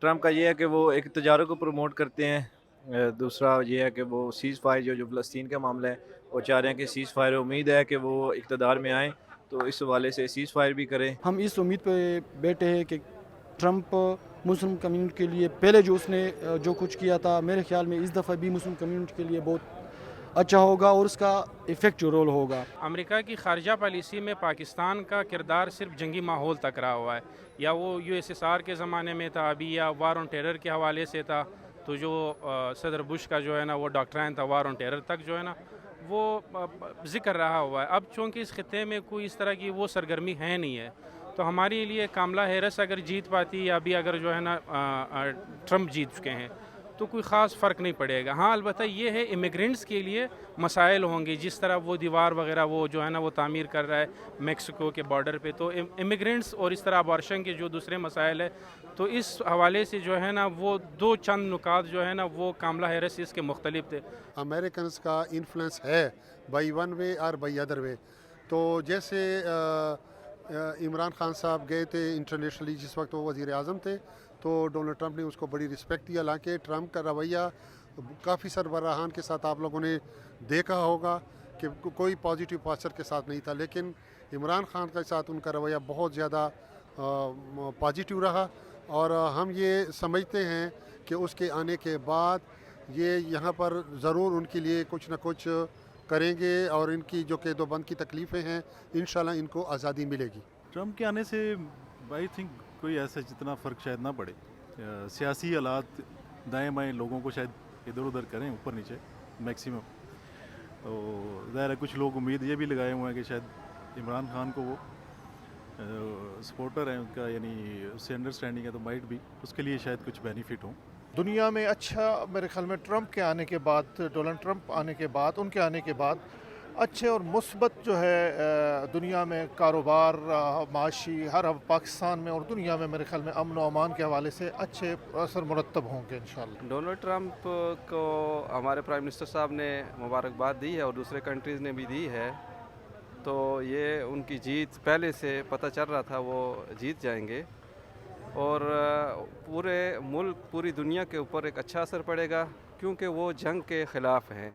Trump का ये है कि वो एक तजारों को प्रमोट करते हैं। दूसरा ये है कि वो सीज़ फायर जो फ़लस्तीन का मामला है, वो चाह रहे हैं कि सीज़ फायर, उम्मीद है कि वो इक़्तिदार में आएँ, तो इस हवाले से सीज़ फायर भी करें। हम इस उम्मीद पे बैठे हैं कि ट्रंप मुस्लिम कम्युनिटी के लिए पहले जो उसने जो कुछ किया था, मेरे ख़्याल में इस दफ़ा भी मुस्लिम कम्युनिटी के लिए बहुत अच्छा होगा और उसका इफ़ेक्ट जो रोल होगा। अमेरिका की खारजा पॉलिसी में पाकिस्तान का किरदार सिर्फ जंगी माहौल तक रहा हुआ है, या वो यूएसएसआर के ज़माने में था अभी, या वार ऑन टेरर के हवाले से था। तो जो सदर बुश का जो है ना वो डॉक्ट्राइन था वार ऑन टेरर तक जो है ना वो ज़िक्र रहा हुआ है। अब चूँकि इस खित्ते में कोई इस तरह की वो सरगर्मी है नहीं है, तो हमारे लिए कामला हैरिस अगर जीत पाती, या अभी अगर जो है ना ट्रम्प जीत चुके हैं, तो कोई ख़ास फ़र्क नहीं पड़ेगा। हाँ, अलबत्ता ये है इमिग्रेंट्स के लिए मसाइल होंगे, जिस तरह वो दीवार वगैरह वो जो है ना वो तामीर कर रहा है मेक्सिको के बॉर्डर पे, तो इमिग्रेंट्स और इस तरह अबॉर्शन के जो दूसरे मसाइल है, तो इस हवाले से जो है ना वो दो चंद नुकात जो है ना वो कामला हैरिस इसके मुख्तलिफ थे। अमेरिकन का इन्फ्लुएंस है बाई वन वे और बाई अदर वे। तो जैसे इमरान खान साहब गए थे इंटरनेशनली जिस वक्त वो वज़ीर आज़म थे, तो डोनाल्ड ट्रंप ने उसको बड़ी रिस्पेक्ट दिया। हालांकि ट्रंप का रवैया काफ़ी सरबराहान के साथ आप लोगों ने देखा होगा कि कोई पॉजिटिव पास्चर के साथ नहीं था, लेकिन इमरान खान के साथ उनका रवैया बहुत ज़्यादा पॉजिटिव रहा। और हम ये समझते हैं कि उसके आने के बाद ये यहाँ पर ज़रूर उनके लिए कुछ ना कुछ करेंगे, और इनकी जो कैदोबंद की तकलीफ़ें हैं इंशाल्लाह इनको आज़ादी मिलेगी। ट्रम्प के आने से आई थिंक कोई ऐसा जितना फ़र्क शायद ना पड़े। सियासी हालात दाएं बाएं लोगों को शायद इधर उधर करें, ऊपर नीचे मैक्सिमम। तो ज़ाहिर है कुछ लोग उम्मीद ये भी लगाए हुए हैं कि शायद इमरान खान को वो सपोर्टर हैं उनका, यानी उससे अंडरस्टैंडिंग है, तो माइट भी उसके लिए शायद कुछ बेनिफिट हो। दुनिया में अच्छा, मेरे ख्याल में ट्रंप के आने के बाद, डोनाल्ड ट्रंप आने के बाद, उनके आने के बाद अच्छे और मुस्बत जो है दुनिया में कारोबार, माशी, हर पाकिस्तान में और दुनिया में मेरे ख्याल में अमन व अमान के हवाले से अच्छे असर मुरतब होंगे इंशाल्लाह। डोनाल्ड ट्रंप को हमारे प्राइम मिनिस्टर साहब ने मुबारकबाद दी है और दूसरे कंट्रीज़ ने भी दी है, तो ये उनकी जीत पहले से पता चल रहा था, वो जीत जाएंगे और पूरे मुल्क, पूरी दुनिया के ऊपर एक अच्छा असर पड़ेगा, क्योंकि वो जंग के ख़िलाफ़ हैं।